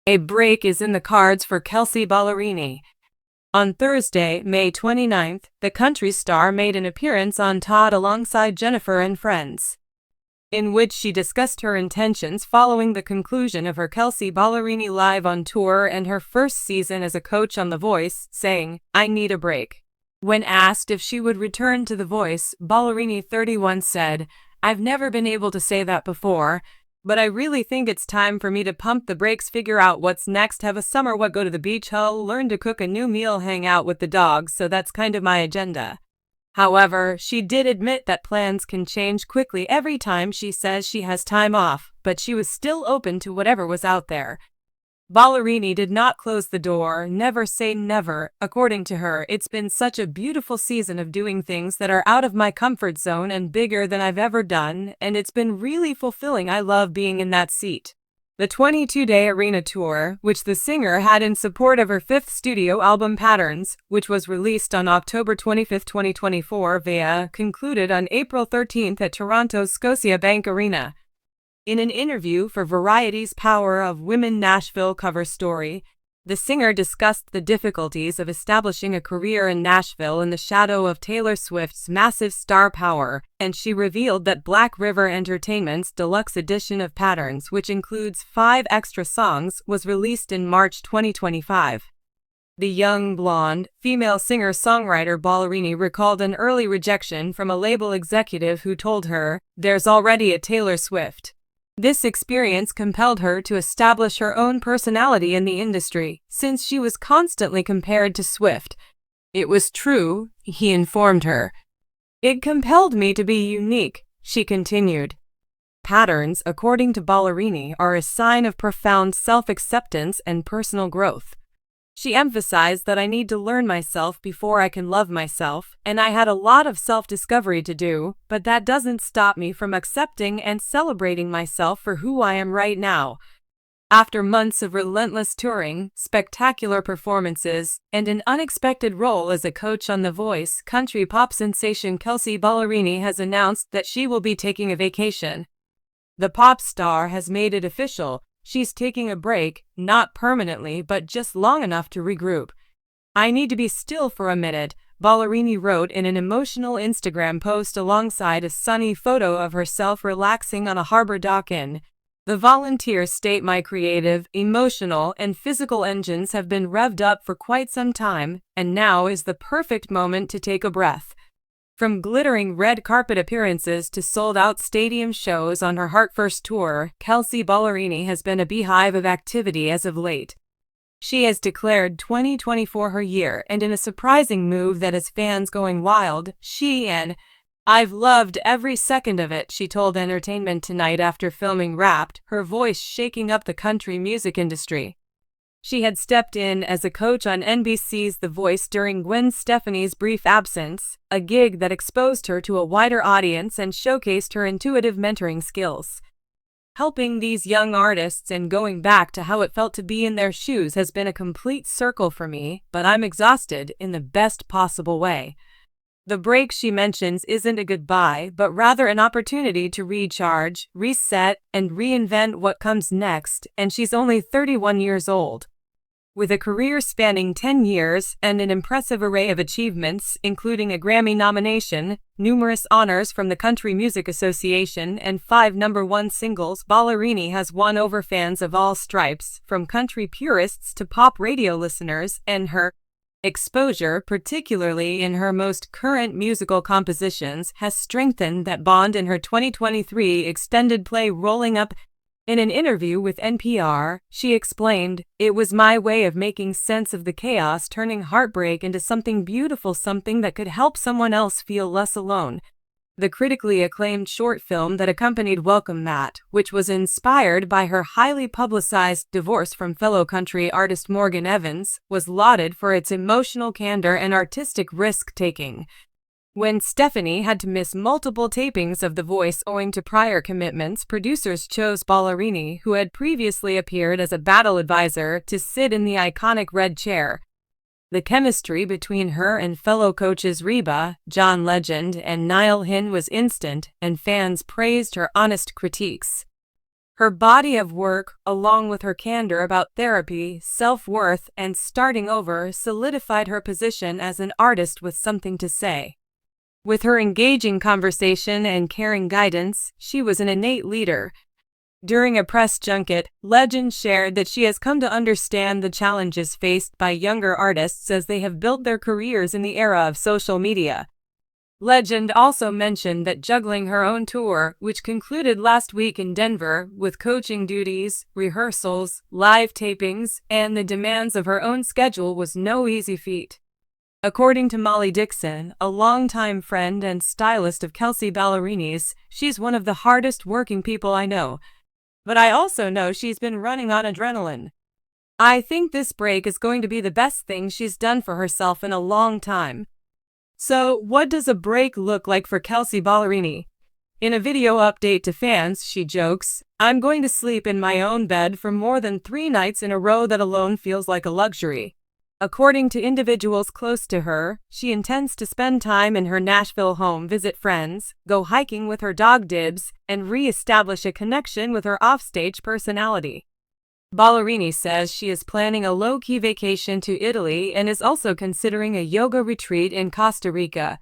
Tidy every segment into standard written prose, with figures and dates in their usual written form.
A break is in the cards for Kelsea Ballerini. On Thursday, May 29th, the country star made an appearance on Todd alongside Jennifer and Friends, in which she discussed her intentions following the conclusion of her Kelsea Ballerini Live on Tour and her first season as a coach on The Voice, saying, "I need a break." When asked if she would return to The Voice, Ballerini 31 said, "I've never been able to say that before, but I really think it's time for me to pump the brakes, figure out what's next, have a summer, go to the beach, learn to cook a new meal, hang out with the dogs, so that's kind of my agenda." However, she did admit that plans can change quickly every time she says she has time off, but she was still open to whatever was out there. Ballerini did not close the door, never say never. According to her, "It's been such a beautiful season of doing things that are out of my comfort zone and bigger than I've ever done, and it's been really fulfilling. I love being in that seat." The 22-day arena tour, which the singer had in support of her fifth studio album Patterns, which was released on October 25, 2024 concluded on April 13 at Toronto's Scotiabank Arena. In an interview for Variety's Power of Women Nashville cover story, the singer discussed the difficulties of establishing a career in Nashville in the shadow of Taylor Swift's massive star power, and she revealed that Black River Entertainment's deluxe edition of Patterns, which includes 5 extra songs, was released in March 2025. The young, blonde, female singer-songwriter Ballerini recalled an early rejection from a label executive who told her, "There's already a Taylor Swift." This experience compelled her to establish her own personality in the industry, since she was constantly compared to Swift. "It was true," he informed her. "It compelled me to be unique," she continued. Patterns, according to Ballerini, are a sign of profound self-acceptance and personal growth. She emphasized that, "I need to learn myself before I can love myself, and I had a lot of self-discovery to do, but that doesn't stop me from accepting and celebrating myself for who I am right now." After months of relentless touring, spectacular performances, and an unexpected role as a coach on The Voice, country pop sensation Kelsea Ballerini has announced that she will be taking a vacation. The pop star has made it official. She's taking a break, not permanently, but just long enough to regroup. "I need to be still for a minute," Ballerini wrote in an emotional Instagram post alongside a sunny photo of herself relaxing on a harbor dock in. The volunteers state, "My creative, emotional, and physical engines have been revved up for quite some time, and now is the perfect moment to take a breath." From glittering red carpet appearances to sold-out stadium shows on her Heart First tour, Kelsea Ballerini has been a beehive of activity as of late. She has declared 2024 her year, and in a surprising move that has fans going wild, "I've loved every second of it," she told Entertainment Tonight after filming Wrapped, her voice shaking up the country music industry. She had stepped in as a coach on NBC's The Voice during Gwen Stefani's brief absence, a gig that exposed her to a wider audience and showcased her intuitive mentoring skills. "Helping these young artists and going back to how it felt to be in their shoes has been a complete circle for me, but I'm exhausted in the best possible way." The break, she mentions, isn't a goodbye, but rather an opportunity to recharge, reset, and reinvent what comes next, and she's only 31 years old. With a career spanning 10 years and an impressive array of achievements, including a Grammy nomination, numerous honors from the Country Music Association, and 5 #1 singles, Ballerini has won over fans of all stripes, from country purists to pop radio listeners, and her exposure, particularly in her most current musical compositions, has strengthened that bond in her 2023 extended play Rolling Up. In an interview with NPR, she explained, "It was my way of making sense of the chaos, turning heartbreak into something beautiful, something that could help someone else feel less alone." The critically acclaimed short film that accompanied Welcome Mat, which was inspired by her highly publicized divorce from fellow country artist Morgan Evans, was lauded for its emotional candor and artistic risk-taking. When Stefani had to miss multiple tapings of The Voice owing to prior commitments, producers chose Ballerini, who had previously appeared as a battle advisor, to sit in the iconic red chair. The chemistry between her and fellow coaches Reba, John Legend, and Niall Hinn was instant, and fans praised her honest critiques. Her body of work, along with her candor about therapy, self-worth, and starting over, solidified her position as an artist with something to say. With her engaging conversation and caring guidance, she was an innate leader. During a press junket, Legend shared that she has come to understand the challenges faced by younger artists as they have built their careers in the era of social media. Legend also mentioned that juggling her own tour, which concluded last week in Denver, with coaching duties, rehearsals, live tapings, and the demands of her own schedule was no easy feat. According to Molly Dixon, a longtime friend and stylist of Kelsea Ballerini's, she's one of the hardest working people I know. But I also know she's been running on adrenaline. I think this break is going to be the best thing she's done for herself in a long time. So, what does a break look like for Kelsea Ballerini? In a video update to fans, she jokes, "I'm going to sleep in my own bed for more than 3 nights in a row. That alone feels like a luxury." According to individuals close to her, she intends to spend time in her Nashville home, visit friends, go hiking with her dog Dibs, and re-establish a connection with her offstage personality. Ballerini says she is planning a low-key vacation to Italy and is also considering a yoga retreat in Costa Rica.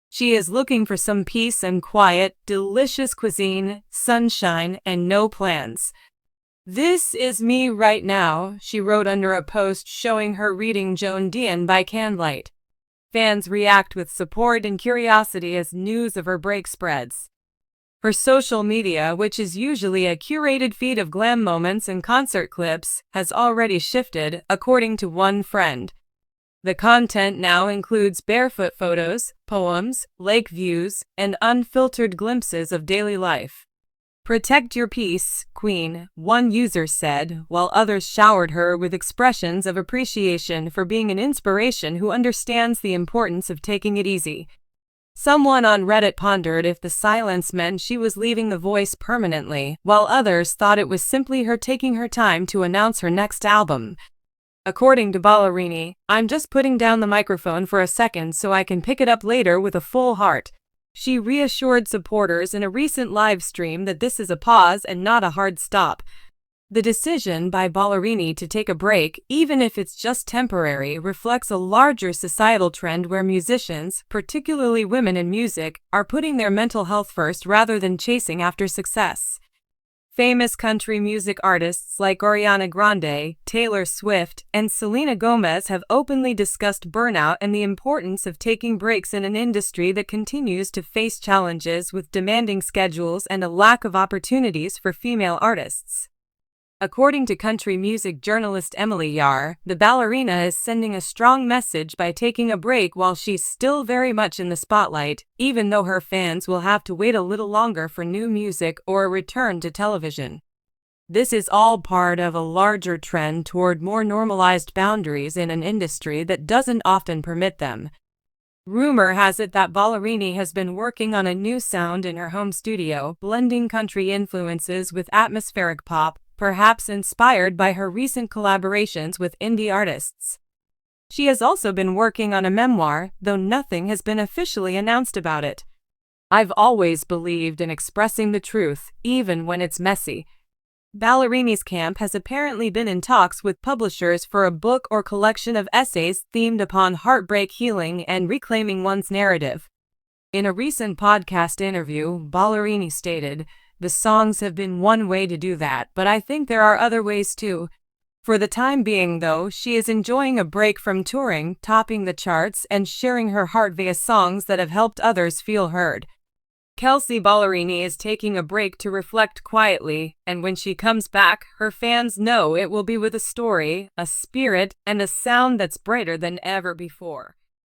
She is looking for some peace and quiet, delicious cuisine, sunshine, and no plans. "This is me right now," she wrote under a post showing her reading Joan Didion by candlelight. Fans react with support and curiosity as news of her break spreads. Her social media, which is usually a curated feed of glam moments and concert clips, has already shifted, according to one friend. The content now includes barefoot photos, poems, lake views, and unfiltered glimpses of daily life. "Protect your peace, Queen," one user said, while others showered her with expressions of appreciation for being an inspiration who understands the importance of taking it easy. Someone on Reddit pondered if the silence meant she was leaving The Voice permanently, while others thought it was simply her taking her time to announce her next album. According to Ballerini, "I'm just putting down the microphone for a second so I can pick it up later with a full heart." She reassured supporters in a recent live stream that this is a pause and not a hard stop. The decision by Ballerini to take a break, even if it's just temporary, reflects a larger societal trend where musicians, particularly women in music, are putting their mental health first rather than chasing after success. Famous country music artists like Ariana Grande, Taylor Swift, and Selena Gomez have openly discussed burnout and the importance of taking breaks in an industry that continues to face challenges with demanding schedules and a lack of opportunities for female artists. According to country music journalist Emily Yar, the ballerina is sending a strong message by taking a break while she's still very much in the spotlight, even though her fans will have to wait a little longer for new music or a return to television. This is all part of a larger trend toward more normalized boundaries in an industry that doesn't often permit them. Rumor has it that Ballerini has been working on a new sound in her home studio, blending country influences with atmospheric pop, perhaps inspired by her recent collaborations with indie artists. She has also been working on a memoir, though nothing has been officially announced about it. "I've always believed in expressing the truth, even when it's messy." Ballerini's camp has apparently been in talks with publishers for a book or collection of essays themed upon heartbreak, healing, and reclaiming one's narrative. In a recent podcast interview, Ballerini stated, "The songs have been one way to do that, but I think there are other ways too." For the time being, though, she is enjoying a break from touring, topping the charts, and sharing her heart via songs that have helped others feel heard. Kelsea Ballerini is taking a break to reflect quietly, and when she comes back, her fans know it will be with a story, a spirit, and a sound that's brighter than ever before.